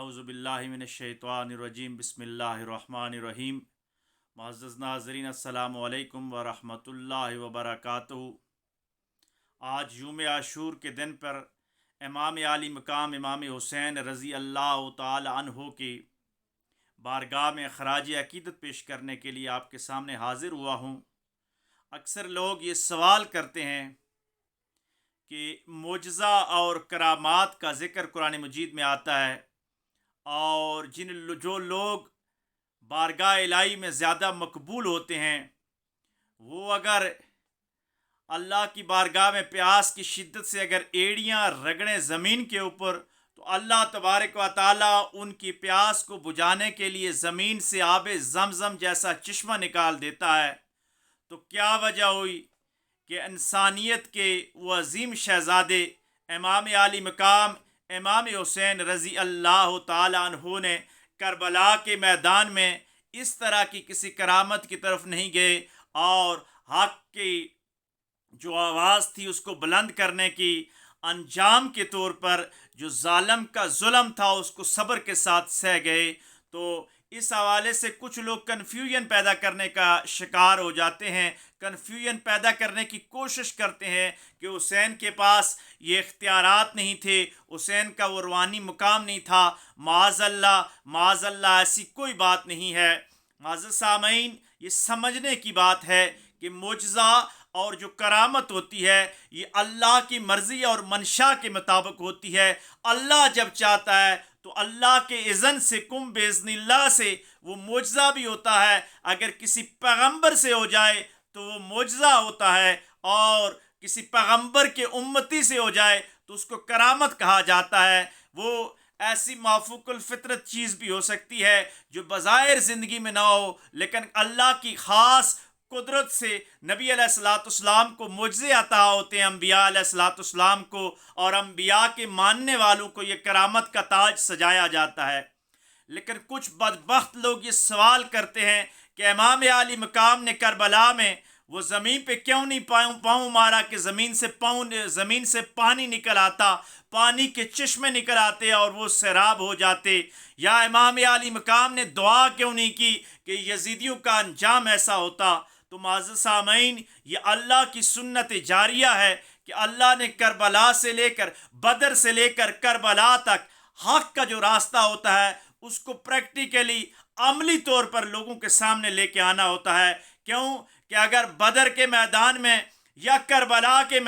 अऊज़ु बिल्लाहि मिनश्शैतानिर्रजीम बिस्मिल्लाहिर्रहमानिर्रहीम। मुअज़्ज़ज़ नाज़रीन, अस्सलामु अलैकुम व रहमतुल्लाहि व बरकातुहू। आज यौम आशूर के दिन पर इमाम आली मकाम इमाम हुसैन रज़ी अल्लाह ताला अन्हो की बारगाह में ख़राज अक़ीदत पेश करने के लिए आपके सामने हाज़िर हुआ हूँ। अक्सर लोग ये सवाल करते हैं कि मोजज़ा और करामात का ज़िक्र कुरान मजीद में आता है, और जो लोग बारगाह इलाही में ज़्यादा मकबूल होते हैं वो अगर अल्लाह की बारगाह में प्यास की शिद्दत से अगर एड़ियाँ रगड़ें ज़मीन के ऊपर, तो अल्लाह तबारक व तआला उनकी प्यास को बुझाने के लिए ज़मीन से आब ज़मज़म जैसा चश्मा निकाल देता है। तो क्या वजह हुई कि इंसानियत के वो अज़ीम शहज़ादे इमाम आली मकाम इमाम हुसैन रज़ी अल्लाह ताला अन्हु ने करबला के मैदान में इस तरह की किसी करामत की तरफ नहीं गए और हक़ की जो आवाज़ थी उसको बुलंद करने की अंजाम के तौर पर जो जालिम का जुल्म था उसको सब्र के साथ सह गए। तो इस हवाले से कुछ लोग कन्फ्यूजन पैदा करने का शिकार हो जाते हैं, कन्फ्यूजन पैदा करने की कोशिश करते हैं कि हुसैन के पास ये इख्तियारात नहीं थे, हुसैन का वो रूहानी मुकाम नहीं था। माज़अल्लाह ऐसी कोई बात नहीं है। माज़ सामईन, ये समझने की बात है कि मोजज़ा और जो करामत होती है ये अल्लाह की मर्ज़ी और मंशा के मुताबिक होती है। अल्लाह जब चाहता है तो अल्लाह के इज़न से कुम बेज़निल्लाह से वो मोजज़ा भी होता है। अगर किसी पैगंबर से हो जाए तो वो मोजज़ा होता है, और किसी पैगंबर के उम्मती से हो जाए तो उसको करामत कहा जाता है। वो ऐसी माफूकुल फितरत चीज़ भी हो सकती है जो बज़ाहिर ज़िंदगी में ना हो, लेकिन अल्लाह की ख़ास कुदरत से नबी अलैहिस्सलाम को मुजज़े अता होते हैं, अम्बिया अलैहिस्सलाम को, और अम्बिया के मानने वालों को ये करामत का ताज सजाया जाता है। लेकिन कुछ बदबख्त लोग ये सवाल करते हैं कि इमाम आली मकाम ने करबला में वो ज़मीन पे क्यों नहीं पाँव मारा कि ज़मीन से पानी निकल आता, पानी के चश्मे निकल आते और वो सैराब हो जाते। या इमाम आली मकाम ने दुआ क्यों नहीं की कि यजीदियों का अंजाम ऐसा होता। तो माज़ सामईन, ये अल्लाह की सुन्नत जारिया है कि अल्लाह ने करबला से लेकर बदर से लेकर करबला तक हक़ का जो रास्ता होता है उसको प्रैक्टिकली अमली तौर पर लोगों के सामने लेके आना होता है। क्यों कि अगर बदर के मैदान में या करबला के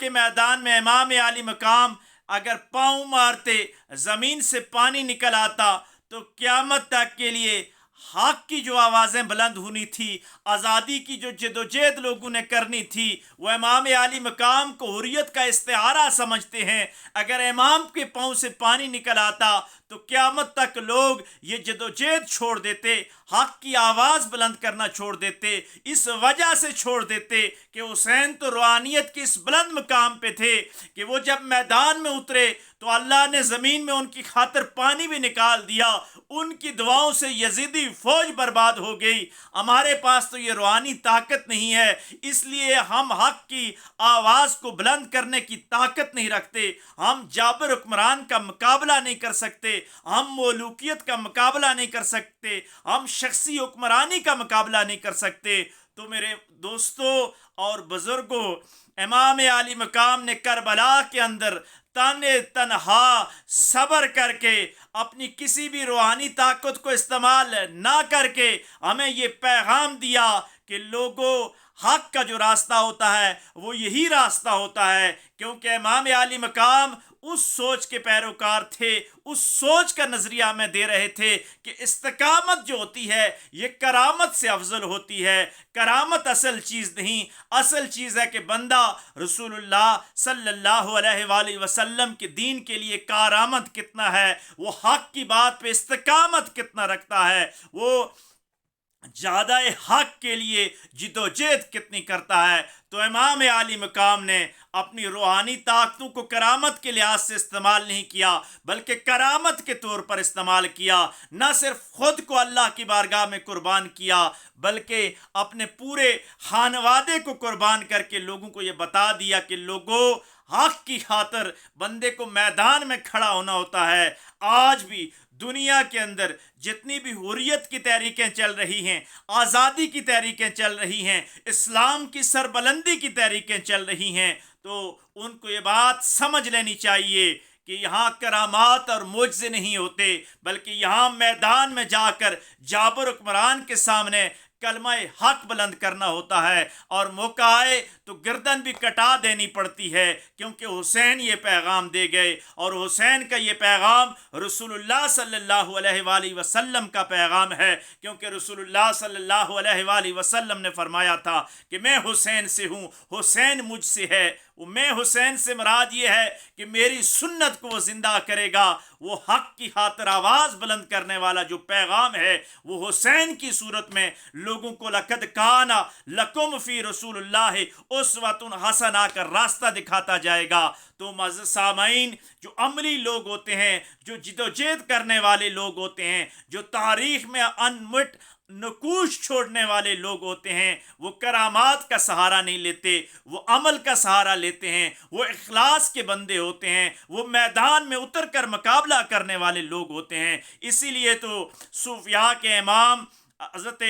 मैदान में इमाम आली मकाम अगर पाँव मारते ज़मीन से पानी निकल आता, तो क़यामत तक के लिए हक़ की जो आवाज़ें बुलंद होनी थी, आज़ादी की जो जदोजहद लोगों ने करनी थी, वह इमाम आली मकाम को हुर्रियत का इस्तिआरा समझते हैं। अगर इमाम के पाँव से पानी निकल आता तो क़यामत तक लोग ये जदोजहद छोड़ देते, हक़ की आवाज़ बुलंद करना छोड़ देते। इस वजह से छोड़ देते कि हुसैन तो रूहानियत के इस बुलंद मकाम पे थे कि वो जब मैदान में उतरे तो अल्लाह ने ज़मीन में उनकी खातिर पानी भी निकाल दिया। उनकी दुआओं से यजीदी फ़ौज बर्बाद हो गई। हमारे पास तो ये रूहानी ताकत नहीं है, इसलिए हम हक़ की आवाज़ को बुलंद करने की ताकत नहीं रखते। हम जाबिर हुक्मरान का मुकाबला नहीं कर सकते, हम मौलूकियत का मुकाबला नहीं कर सकते, हम शख्सी हुक्मरानी का मुकाबला नहीं कर सकते। तो मेरे दोस्तों और बुजुर्गों, इमाम आली मकाम ने करबला के अंदर तन्हा सब्र करके अपनी किसी भी रूहानी ताकत को इस्तेमाल ना करके हमें ये पैगाम दिया कि लोगों, हक़ का जो रास्ता होता है वो यही रास्ता होता है। क्योंकि इमाम आली मकाम उस सोच के पैरोकार थे, उस सोच का नज़रिया में दे रहे थे कि इस्तिकामत जो होती है ये करामत से अफजल होती है। करामत असल चीज़ नहीं, असल चीज़ है कि बंदा रसूलुल्लाह सल्लल्लाहु अलैहि वसल्लम के दीन के लिए करामत कितना है, वो हक़ की बात पे इस्तिकामत कितना रखता है, वो ज़्यादा हक़ के लिए जिदोजहद कितनी करता है। तो इमाम आली मकाम ने अपनी रूहानी ताकतों को करामत के लिहाज से इस्तेमाल नहीं किया, बल्कि करामत के तौर पर इस्तेमाल किया। न सिर्फ खुद को अल्लाह की बारगाह में कुर्बान किया, बल्कि अपने पूरे खानवादे को कुर्बान करके लोगों को ये बता दिया कि लोगों, حق کی خاطر بندے کو میدان میں کھڑا ہونا ہوتا ہے۔ آج بھی دنیا کے اندر جتنی بھی حریت کی تحریکیں چل رہی ہیں، آزادی کی تحریکیں چل رہی ہیں، اسلام کی سربلندی کی تحریکیں چل رہی ہیں، تو ان کو یہ بات سمجھ لینی چاہیے کہ یہاں کرامات اور معجزے نہیں ہوتے، بلکہ یہاں میدان میں جا کر جابر حکمران کے سامنے کلمہ حق بلند کرنا ہوتا ہے، اور موقع آئے تو گردن بھی کٹا دینی پڑتی ہے، کیونکہ حسین یہ پیغام دے گئے، اور حسین کا یہ پیغام رسول اللہ صلی اللہ علیہ وآلہ وسلم کا پیغام ہے، کیونکہ رسول اللہ صلی اللہ علیہ وآلہ وسلم نے فرمایا تھا کہ میں حسین سے ہوں، حسین مجھ سے ہے۔ میں حسین سے مراد یہ ہے کہ میری سنت کو وہ زندہ کرے گا، وہ حق کی خاطر آواز بلند کرنے والا جو پیغام ہے وہ حسین کی صورت میں لوگوں کو لقد کان لکم فی رسول اللہ اسوۃ حسنہ کا راستہ دکھاتا جائے گا۔ تو معزز سامعین، جو عملی لوگ ہوتے ہیں، جو جدوجہد کرنے والے لوگ ہوتے ہیں، جو تاریخ میں انمٹ نقوش چھوڑنے والے لوگ ہوتے ہیں، وہ کرامات کا سہارا نہیں لیتے، وہ عمل کا سہارا لیتے ہیں، وہ اخلاص کے بندے ہوتے ہیں، وہ میدان میں اتر کر مقابلہ کرنے والے لوگ ہوتے ہیں۔ اسی لیے تو صوفیاء کے امام حضرت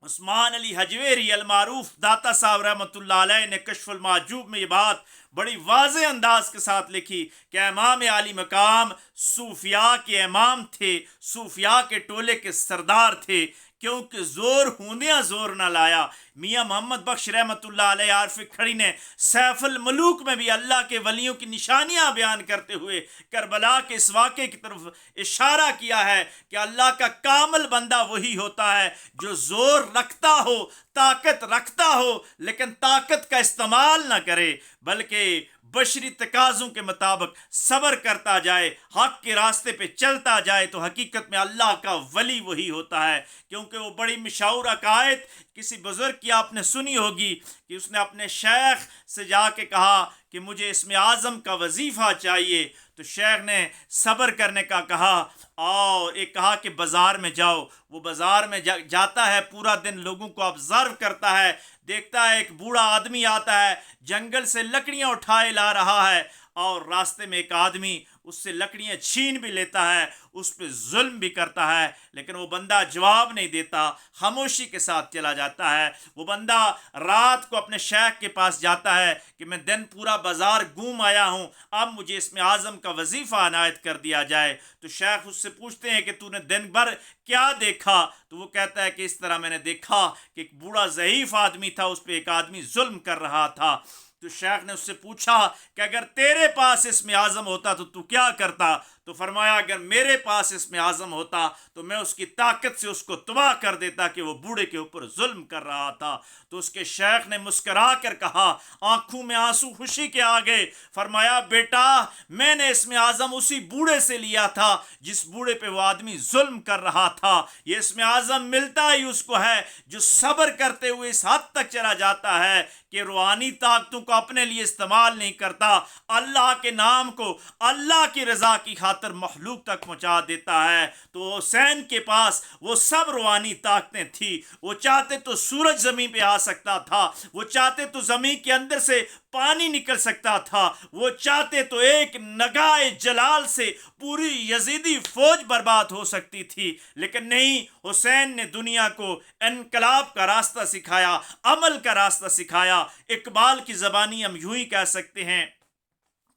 عثمان علی حجویری المعروف داتا صاحب رحمۃ اللہ علیہ نے کشف المحجوب میں یہ بات بڑی واضح انداز کے ساتھ لکھی کہ امام عالی مقام صوفیاء کے امام تھے، صوفیاء کے ٹولے کے سردار تھے، کیونکہ زور ہوندیاں زور نہ لایا۔ میاں محمد بخش رحمۃ اللہ علیہ عارف کھڑی نے سیف الملوک میں بھی اللہ کے ولیوں کی نشانیاں بیان کرتے ہوئے کربلا کے اس واقعے کی طرف اشارہ کیا ہے کہ اللہ کا کامل بندہ وہی ہوتا ہے جو زور رکھتا ہو، طاقت رکھتا ہو، لیکن طاقت کا استعمال نہ کرے، بلکہ بشری تقاضوں کے مطابق صبر کرتا جائے، حق کے راستے پہ چلتا جائے، تو حقیقت میں اللہ کا ولی وہی ہوتا ہے۔ کیونکہ وہ بڑی مشہور عقائد کسی بزرگ کی آپ نے سنی ہوگی کہ اس نے اپنے شیخ سے جا کے کہا کہ مجھے اسم اعظم کا وظیفہ چاہیے، تو شیخ نے صبر کرنے کا کہا، اور ایک کہا کہ بازار میں جاؤ۔ وہ بازار میں جاتا ہے، پورا دن لوگوں کو آبزرو کرتا ہے، دیکھتا ہے ایک بوڑھا آدمی آتا ہے، جنگل سے لکڑیاں اٹھائے لا رہا ہے، اور راستے میں ایک آدمی اس سے لکڑیاں چھین بھی لیتا ہے، اس پہ ظلم بھی کرتا ہے، لیکن وہ بندہ جواب نہیں دیتا، خاموشی کے ساتھ چلا جاتا ہے۔ وہ بندہ رات کو اپنے شیخ کے پاس جاتا ہے کہ میں دن پورا بازار گھوم آیا ہوں، اب مجھے اسم اعظم کا وظیفہ عنایت کر دیا جائے۔ تو شیخ اس سے پوچھتے ہیں کہ تو نے دن بھر کیا دیکھا؟ تو وہ کہتا ہے کہ اس طرح میں نے دیکھا کہ ایک بوڑھا ضعیف آدمی تھا، اس پہ ایک آدمی ظلم کر رہا تھا۔ تو شیخ نے اس سے پوچھا کہ اگر تیرے پاس اسم اعظم ہوتا تو کیا کرتا؟ تو فرمایا اگر میرے پاس اسم اعظم ہوتا تو میں اس کی طاقت سے اس کو تباہ کر دیتا کہ وہ بوڑھے کے اوپر ظلم کر رہا تھا۔ تو اس کے شیخ نے مسکرا کر کہا، آنکھوں میں آنسو خوشی کے آ گئے، فرمایا بیٹا میں نے اسم اعظم اسی بوڑھے سے لیا تھا جس بوڑھے پہ وہ آدمی ظلم کر رہا تھا۔ یہ اسم اعظم ملتا ہی اس کو ہے جو صبر کرتے ہوئے اس حد تک چلا جاتا ہے کہ روحانی طاقتوں کو اپنے لیے استعمال نہیں کرتا، اللہ کے نام کو اللہ کی رضا کی خاطر مخلوق تک پہنچا دیتا ہے۔ تو حسین کے پاس وہ سب روحانی طاقتیں تھی، وہ چاہتے تو سورج زمین پہ آ سکتا تھا، وہ چاہتے تو زمین کے اندر سے پانی نکل سکتا تھا، وہ چاہتے تو ایک نگاہ جلال سے پوری یزیدی فوج برباد ہو سکتی تھی، لیکن نہیں، حسین نے دنیا کو انقلاب کا راستہ سکھایا، عمل کا راستہ سکھایا۔ اقبال کی زبانی ہم یوں ہی کہہ سکتے ہیں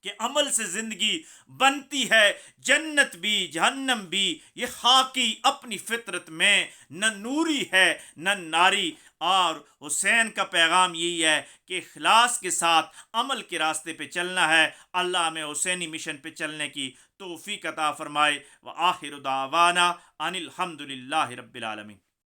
کہ عمل سے زندگی بنتی ہے جنت بھی جہنم بھی، یہ خاکی اپنی فطرت میں نہ نوری ہے نہ ناری۔ اور حسین کا پیغام یہی ہے کہ اخلاص کے ساتھ عمل کے راستے پہ چلنا ہے۔ اللہ ہمیں حسینی مشن پہ چلنے کی توفیق عطا فرمائے۔ وآخر دعوانا ان الحمد للہ رب العالمین۔